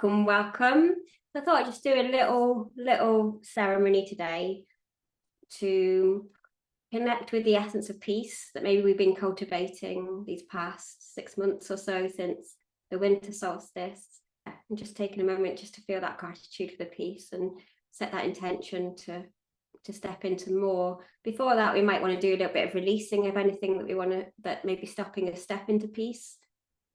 welcome. I thought I'd just do a little ceremony today to connect with the essence of peace that maybe we've been cultivating these past 6 months or so since the winter solstice, and just taking a moment just to feel that gratitude for the peace and set that intention to step into more. Before that, we might want to do a little bit of releasing of anything that we want to, that may be stopping us step into peace.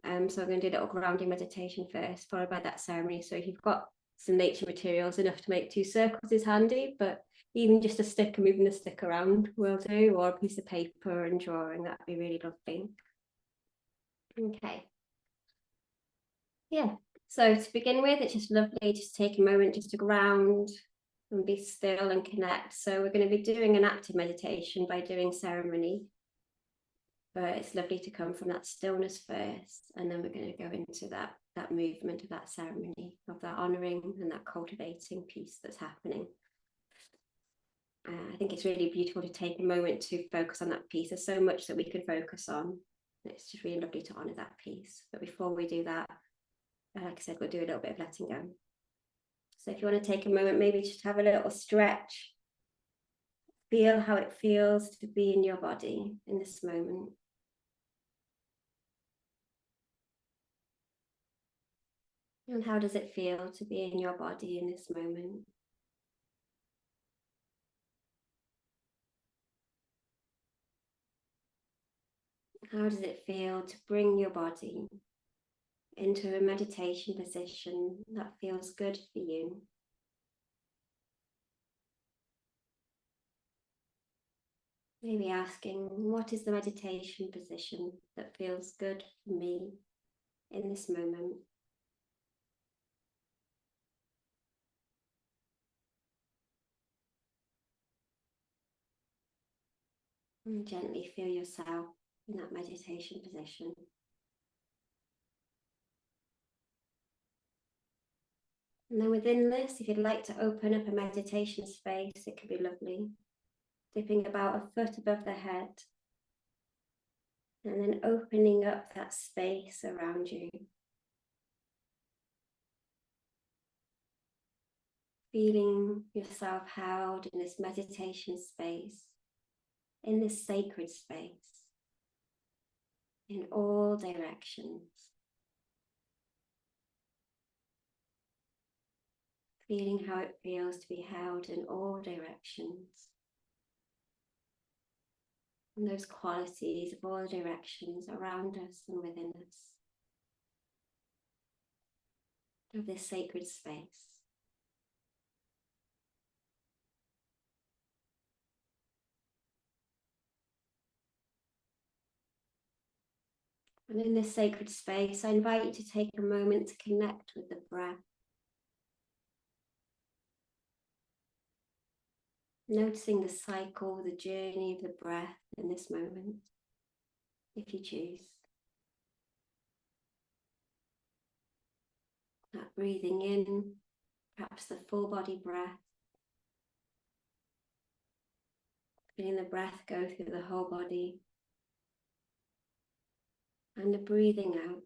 So I'm going to do a little grounding meditation first, followed by that ceremony. So if you've got some nature materials, enough to make 2 circles is handy, but even just a stick and moving the stick around will do, or a piece of paper and drawing, that'd be really lovely. Okay. Yeah, so to begin with, it's just lovely just take a moment just to ground and be still and connect. So we're going to be doing an active meditation by doing ceremony, but it's lovely to come from that stillness first, and then we're going to go into that movement of that ceremony, of that honouring and that cultivating peace that's happening. I think it's really beautiful to take a moment to focus on that peace. There's so much that we can focus on. It's just really lovely to honour that peace. But before we do that, like I said, we'll do a little bit of letting go. So if you want to take a moment, maybe just have a little stretch. Feel how it feels to be in your body in this moment. And how does it feel to be in your body in this moment? How does it feel to bring your body into a meditation position that feels good for you? Maybe asking, what is the meditation position that feels good for me in this moment? And gently feel yourself in that meditation position. And then within this, if you'd like to open up a meditation space, it could be lovely. Dipping about a foot above the head. And then opening up that space around you. Feeling yourself held in this meditation space, in this sacred space, in all directions. Feeling how it feels to be held in all directions. And those qualities of all directions around us and within us. Of this sacred space. And in this sacred space, I invite you to take a moment to connect with the breath. Noticing the cycle, the journey of the breath in this moment, if you choose. That breathing in, perhaps the full body breath. Feeling the breath go through the whole body. And the breathing out.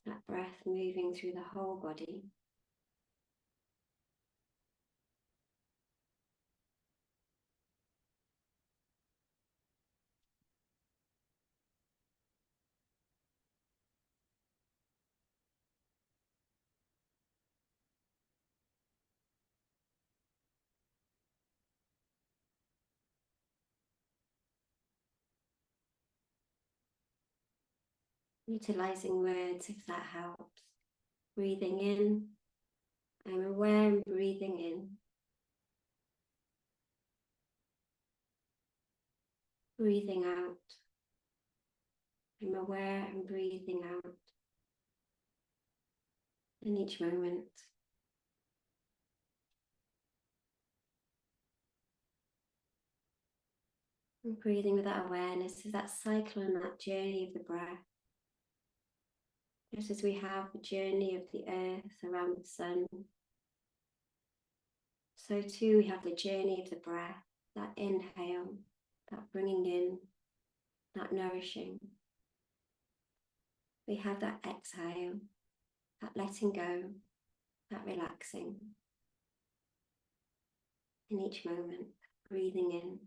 That breath moving through the whole body. Utilizing words if that helps. Breathing in. I'm aware I'm breathing in. Breathing out. I'm aware I'm breathing out. In each moment. And breathing with that awareness is that cycle and that journey of the breath. Just as we have the journey of the earth around the sun, so too we have the journey of the breath, that inhale, that bringing in, that nourishing, we have that exhale, that letting go, that relaxing. In each moment, breathing in,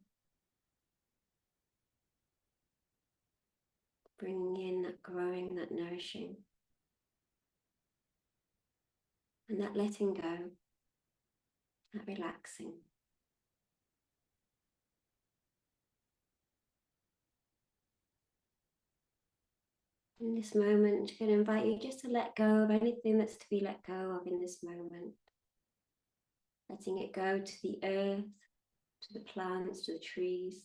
bringing in that growing, that nourishing, and that letting go, that relaxing. In this moment, I'm going to invite you just to let go of anything that's to be let go of in this moment. Letting it go to the earth, to the plants, to the trees.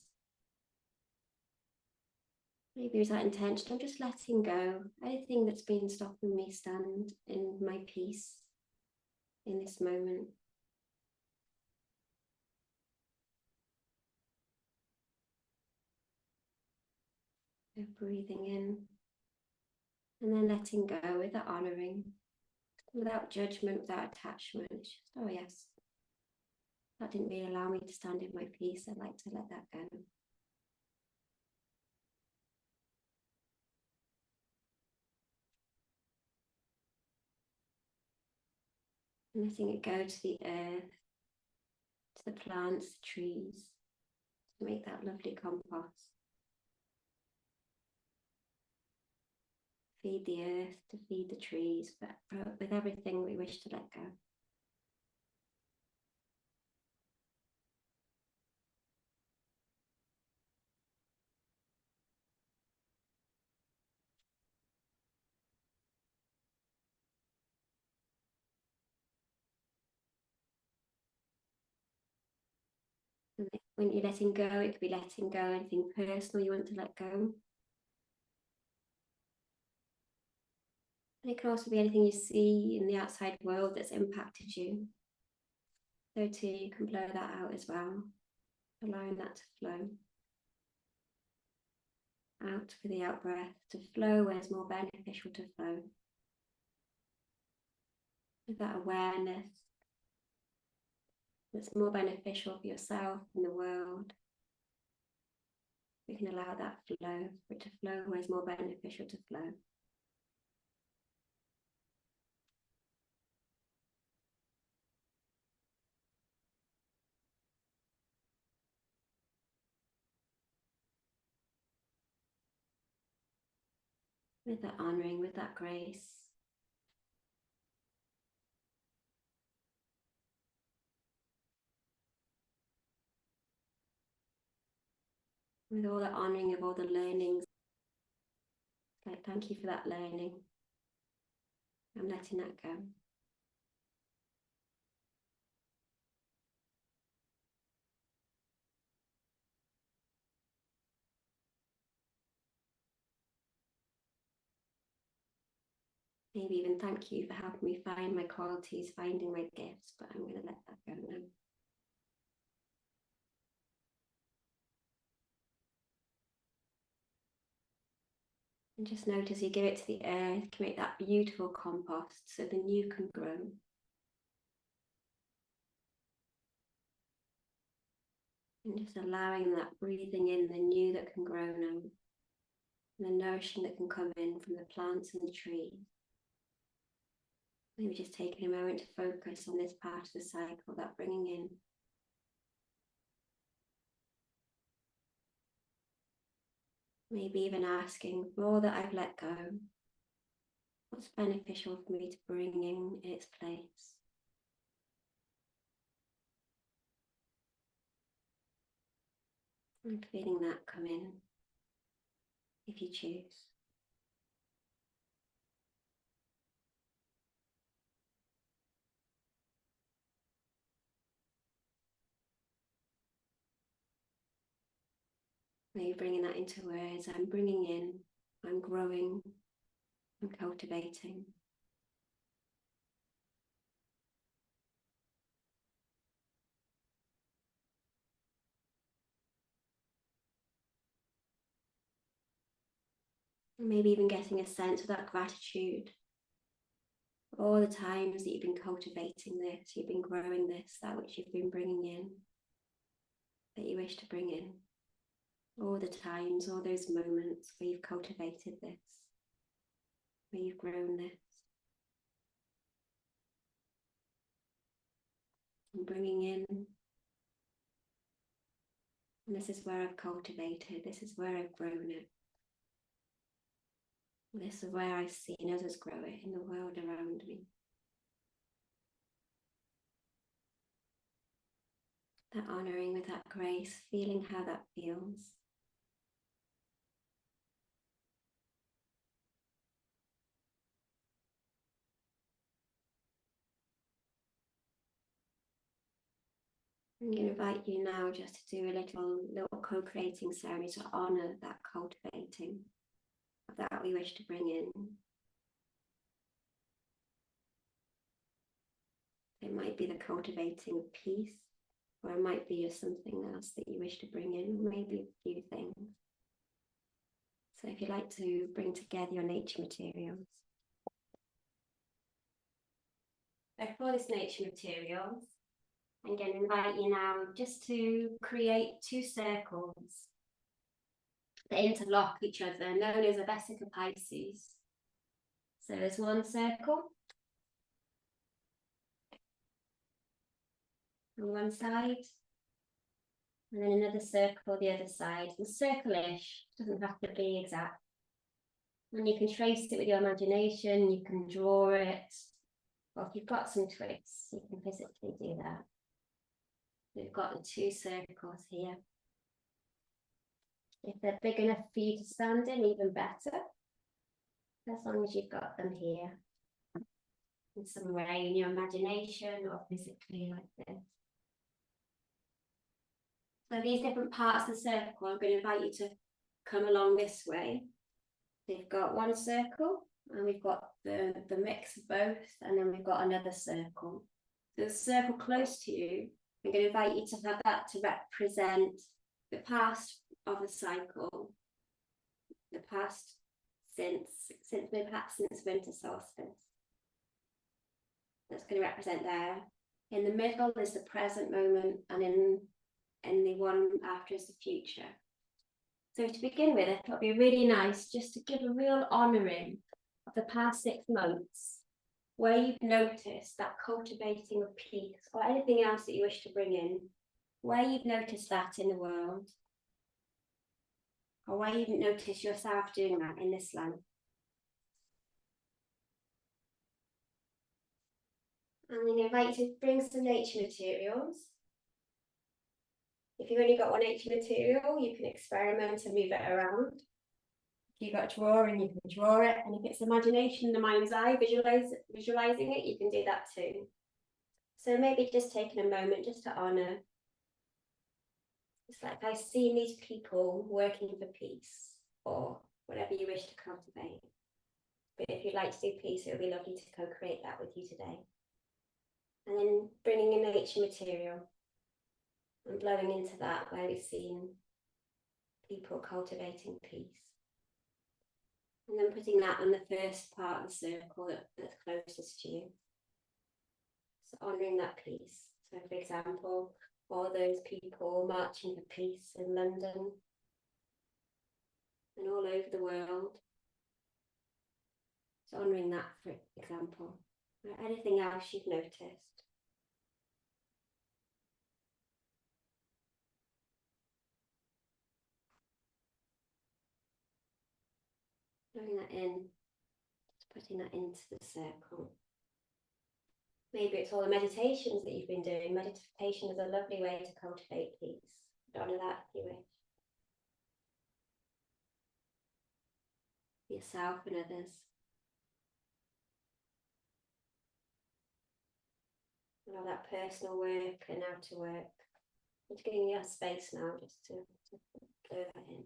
Maybe with that intention, I'm just letting go anything that's been stopping me stand in my peace in this moment. So breathing in and then letting go with that honouring, without judgment, without attachment. It's just, oh yes, that didn't really allow me to stand in my peace. I'd like to let that go. And letting it go to the earth, to the plants, the trees, to make that lovely compost. Feed the earth, to feed the trees, but with everything we wish to let go. And when you're letting go, it could be letting go anything personal you want to let go. And it can also be anything you see in the outside world that's impacted you. So too, you can blow that out as well, allowing that to flow. Out with the out breath, to flow where it's more beneficial to flow. With that awareness that's more beneficial for yourself and the world. We can allow that flow, for it to flow where it's more beneficial to flow. With that honouring, with that grace. With all the honouring of all the learnings. Like, thank you for that learning. I'm letting that go. Maybe even thank you for helping me find my qualities, finding my gifts, but I'm going to let that go now. And just notice you give it to the earth, to make that beautiful compost so the new can grow. And just allowing that breathing in the new that can grow now. And the nourishing that can come in from the plants and the trees. Maybe just taking a moment to focus on this part of the cycle, that bringing in. Maybe even asking, for all that I've let go, what's beneficial for me to bring in its place? And feeling that come in, if you choose. Maybe bringing that into words. I'm bringing in, I'm growing, I'm cultivating. And maybe even getting a sense of that gratitude. All the times that you've been cultivating this, you've been growing this, that which you've been bringing in, that you wish to bring in. All the times, all those moments where you've cultivated this. where you've grown this. And bringing in, and this is where I've cultivated, this is where I've grown it. This is where I've seen others grow it in the world around me. That honouring with that grace, feeling how that feels. I'm going to invite you now just to do a little co-creating ceremony to honour that cultivating of that we wish to bring in. It might be the cultivating of peace, or it might be just something else that you wish to bring in, maybe a few things. So if you'd like to bring together your nature materials. So for this nature materials, I'm going to invite you now just to create 2 circles that interlock each other, known as a Vesica Pisces. So there's one circle on one side, and then another circle the other side. And circle-ish, doesn't have to be exact. And you can trace it with your imagination, you can draw it, or if you've got some twigs, you can physically do that. We've got the 2 circles here. If they're big enough for you to stand in, even better, as long as you've got them here in some way in your imagination or physically like this. So these different parts of the circle, I'm going to invite you to come along this way. We've got one circle, and we've got the mix of both, and then we've got another circle. So the circle close to you, I'm going to invite you to have that to represent the past of the cycle, the past since perhaps since winter solstice. That's going to represent there. In the middle is the present moment, and in the one after is the future. So to begin with, I thought it'd be really nice just to give a real honouring of the past 6 months, where you've noticed that cultivating of peace or anything else that you wish to bring in, where you've noticed that in the world, or where you've noticed yourself doing that in this life. I'm going to invite you to bring some nature materials. If you've only got one nature material, you can experiment and move it around. If you've got drawing, you can draw it. And if it's imagination in the mind's eye, visualizing it, you can do that too. So maybe just taking a moment just to honour. It's like I've seen these people working for peace, or whatever you wish to cultivate. But if you'd like to do peace, it would be lovely to co-create that with you today. And then bringing in nature material and blowing into that where we've seen people cultivating peace. And then putting that on the first part of the circle that's closest to you. So honouring that peace. So for example, all those people marching for peace in London and all over the world. So honouring that, for example. Or anything else you've noticed. Blowing that in, just putting that into the circle. Maybe it's all the meditations that you've been doing. Meditation is a lovely way to cultivate peace. Honour that if you wish. Yourself and others. And all that personal work and outer work. I'm just giving you a space now just to blow that in.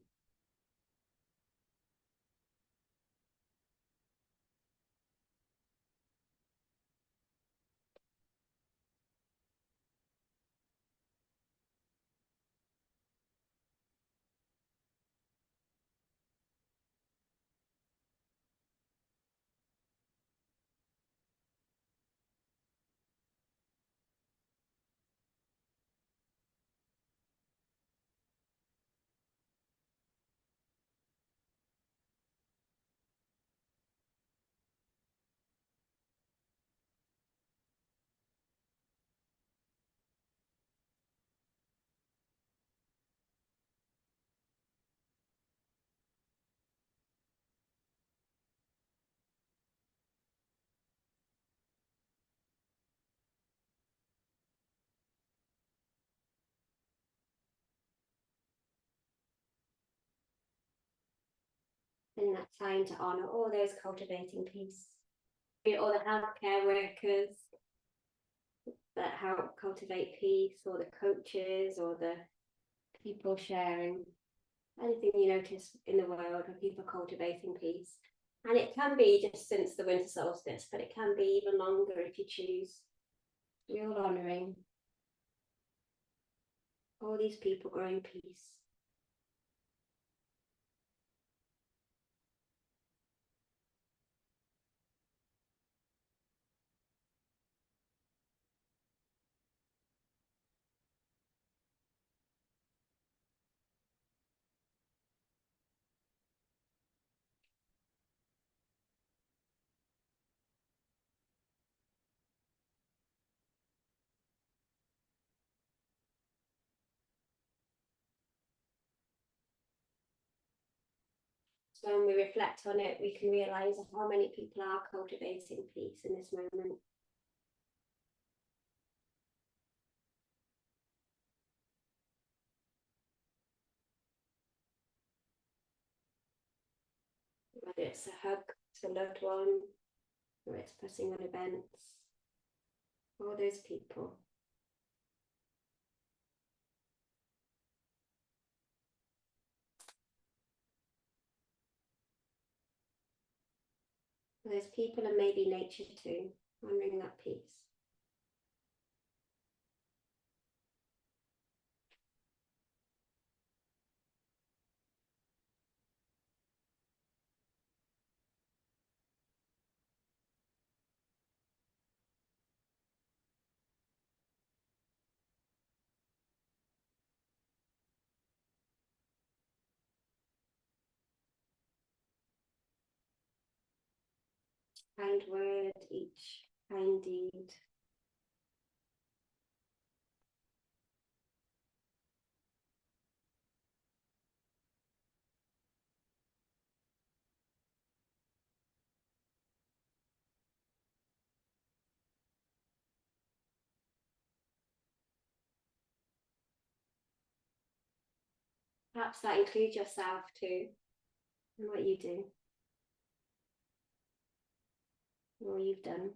in that time to honour all those cultivating peace, all the healthcare workers that help cultivate peace, or the coaches, or the people sharing anything you notice in the world of people cultivating peace. And it can be just since the winter solstice, but it can be even longer if you choose. Real honouring all these people growing peace. So when we reflect on it, we can realise how many people are cultivating peace in this moment. Whether it's a hug to a loved one, or it's pressing on events, all those people. Those people and maybe nature too, honouring that peace. Kind word, each kind deed. Perhaps that includes yourself too, and what you do, or you've done.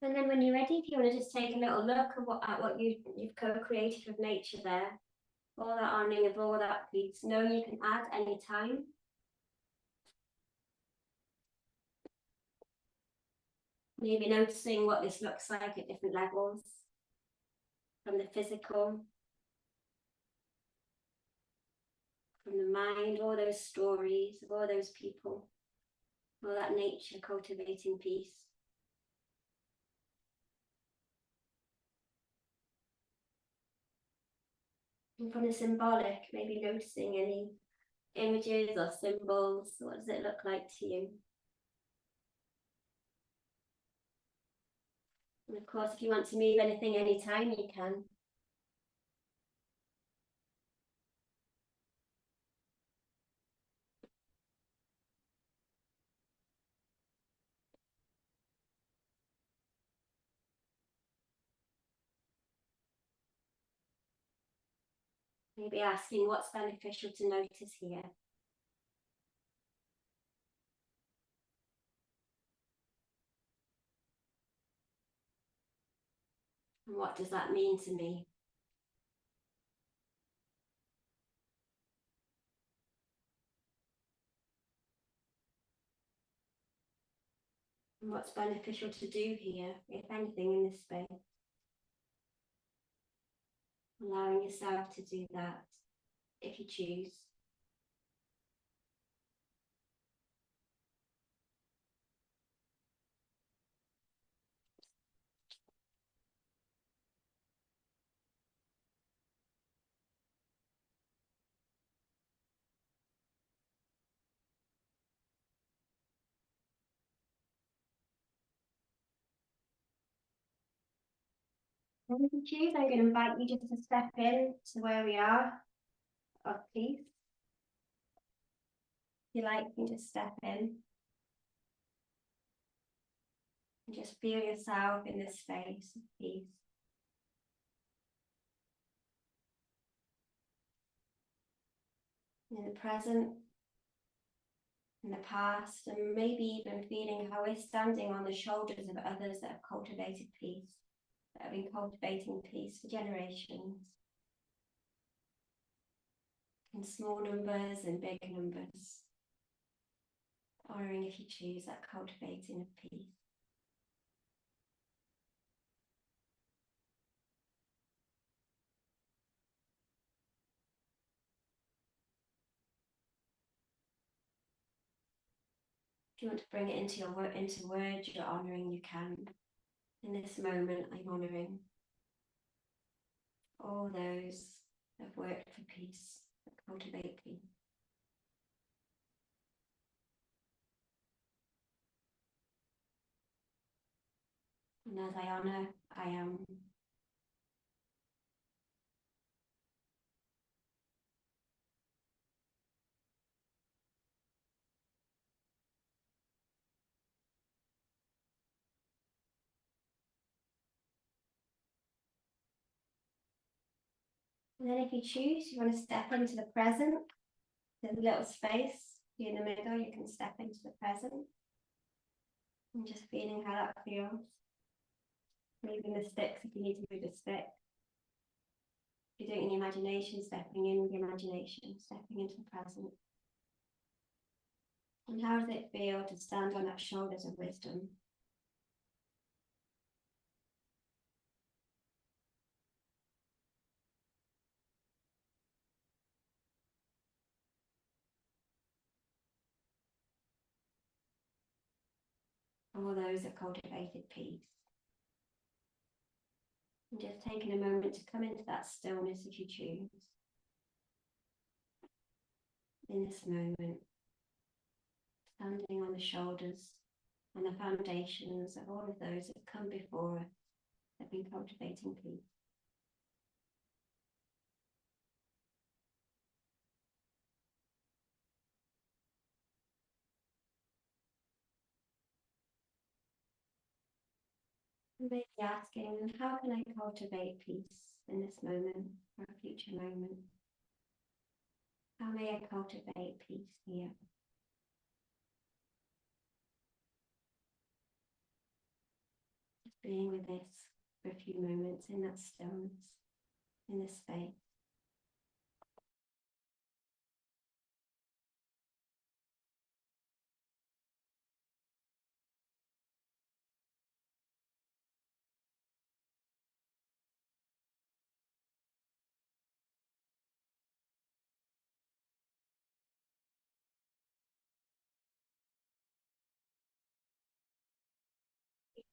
And then when you're ready, if you want to just take a little look at what you've co-created with nature there, all that honouring of all that peace, knowing you can add any time. Maybe noticing what this looks like at different levels, from the physical, from the mind, all those stories of all those people, all that nature cultivating peace. And from the symbolic, maybe noticing any images or symbols. What does it look like to you? And of course, if you want to move anything anytime, you can. Maybe asking what's beneficial to notice here. And what does that mean to me? And what's beneficial to do here, if anything, in this space? Allowing yourself to do that, if you choose. And if you choose, I'm going to invite you just to step in to where we are, of peace. If you like, you can just step in and just feel yourself in this space of peace. In the present, in the past, and maybe even feeling how we're standing on the shoulders of others that have cultivated peace, that have been cultivating peace for generations, in small numbers and big numbers, honouring, if you choose, that cultivating of peace. If you want to bring it into your into words you're honouring, you can. In this moment, I'm honouring all those that have worked for peace, that cultivate peace. And as I honour, I am. And then if you choose, you want to step into the present. There's a little space in the middle, you can step into the present. And just feeling how that feels. Moving the sticks if you need to move the stick. If you're doing it in your imagination, stepping in with your imagination, stepping into the present. And how does it feel to stand on that shoulders of wisdom? All those that cultivated peace. And just taking a moment to come into that stillness if you choose. In this moment, standing on the shoulders and the foundations of all of those that come before us, that have been cultivating peace. Maybe asking, how can I cultivate peace in this moment or a future moment? How may I cultivate peace here? Just being with this for a few moments in that stillness, in this space.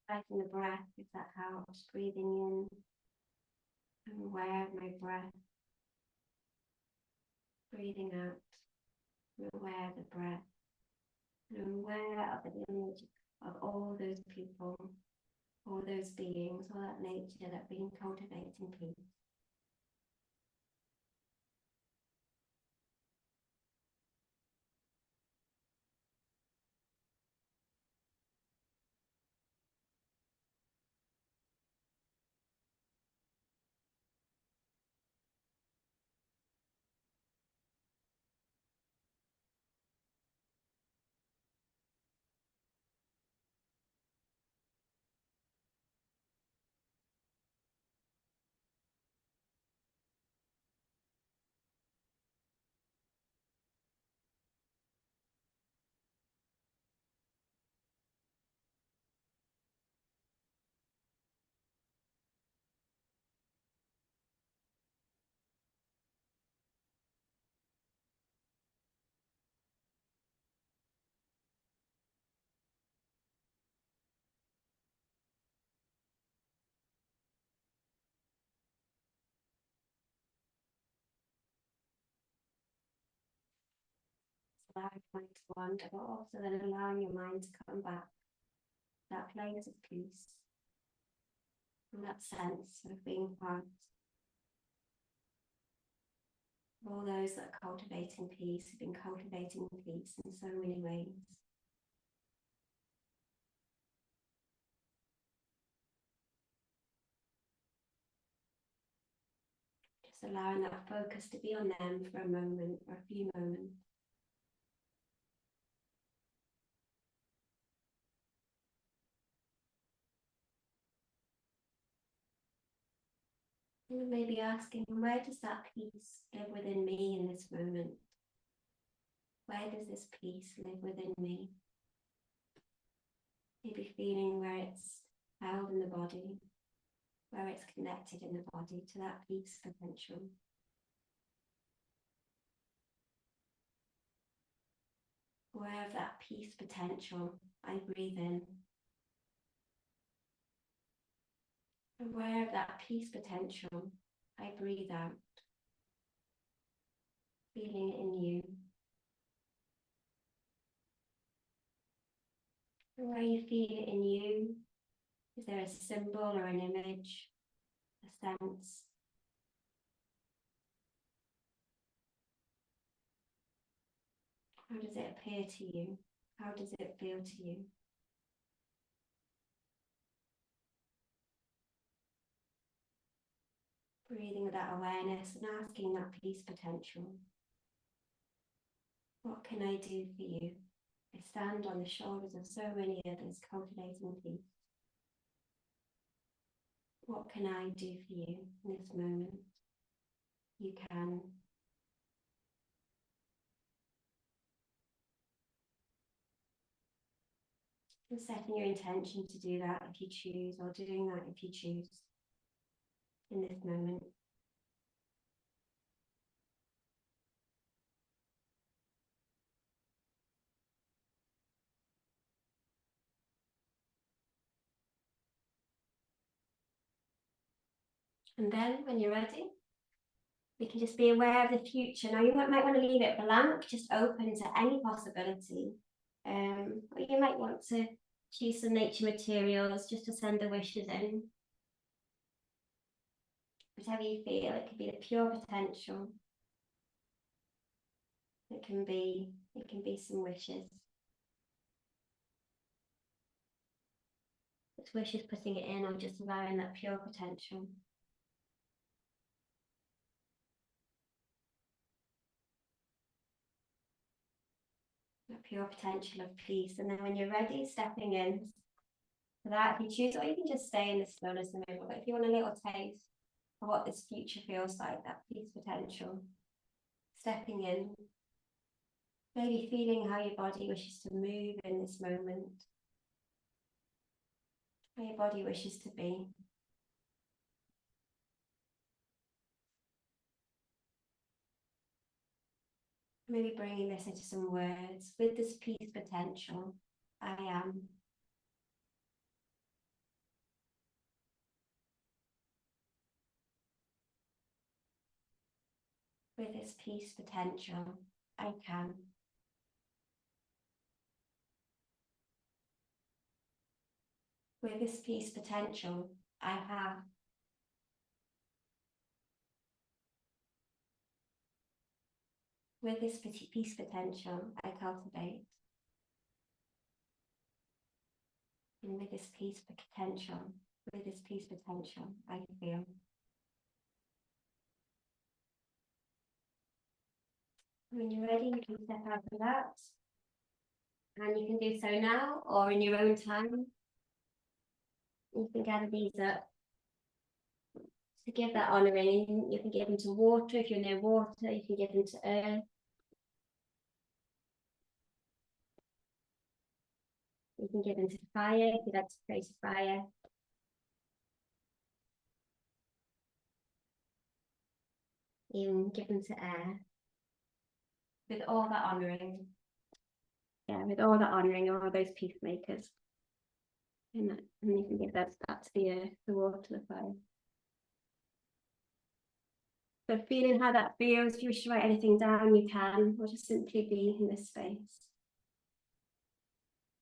Tracking the breath, if that helps, breathing in. I'm aware of my breath. Breathing out. I'm aware of the breath. And I'm aware of the lineage of all those people, all those beings, all that nature that have been cultivating peace. Allowing your mind to wander, but also then allowing your mind to come back to that place of peace and that sense of being part All those that are cultivating peace have been cultivating peace in so many ways. Just allowing that focus to be on them for a moment or a few moments. And maybe asking, where does that peace live within me in this moment? Where does this peace live within me? Maybe feeling where it's held in the body, where it's connected in the body to that peace potential. Aware of that peace potential, I breathe in. Aware of that peace potential, I breathe out. Feeling it in you. And where you feel it in you, is there a symbol or an image, a sense? How does it appear to you? How does it feel to you? Breathing with that awareness and asking that peace potential. What can I do for you? I stand on the shoulders of so many others cultivating peace. What can I do for you in this moment? You can. And setting your intention to do that if you choose, or doing that if you choose in this moment. And then when you're ready, we can just be aware of the future. Now you might want to leave it blank, just open to any possibility. Or you might want to choose some nature materials just to send the wishes in. Whatever you feel, it could be the pure potential. It can be some wishes. It's wishes putting it in or just allowing that pure potential. That pure potential of peace. And then when you're ready, stepping in for that, if you choose, or you can just stay in the slowness in the middle. But if you want a little taste of what this future feels like, that peace potential, stepping in, maybe feeling how your body wishes to move in this moment, how your body wishes to be. Maybe bringing this into some words. With this peace potential, I am. With this peace potential, I can. With this peace potential, I have. With this peace potential, I cultivate. And with this peace potential, I feel. When you're ready, you can step out of that. And you can do so now or in your own time. You can gather these up to give that honouring. You can give them to water if you're near water. You can give them to earth. You can give them to fire if you'd like to create a fire. You can give them to air. With all that honouring. Yeah, with all that honouring of all those peacemakers. And you can give that to the earth, the water, the fire. So feeling how that feels, if you wish to write anything down, you can, or just simply be in this space.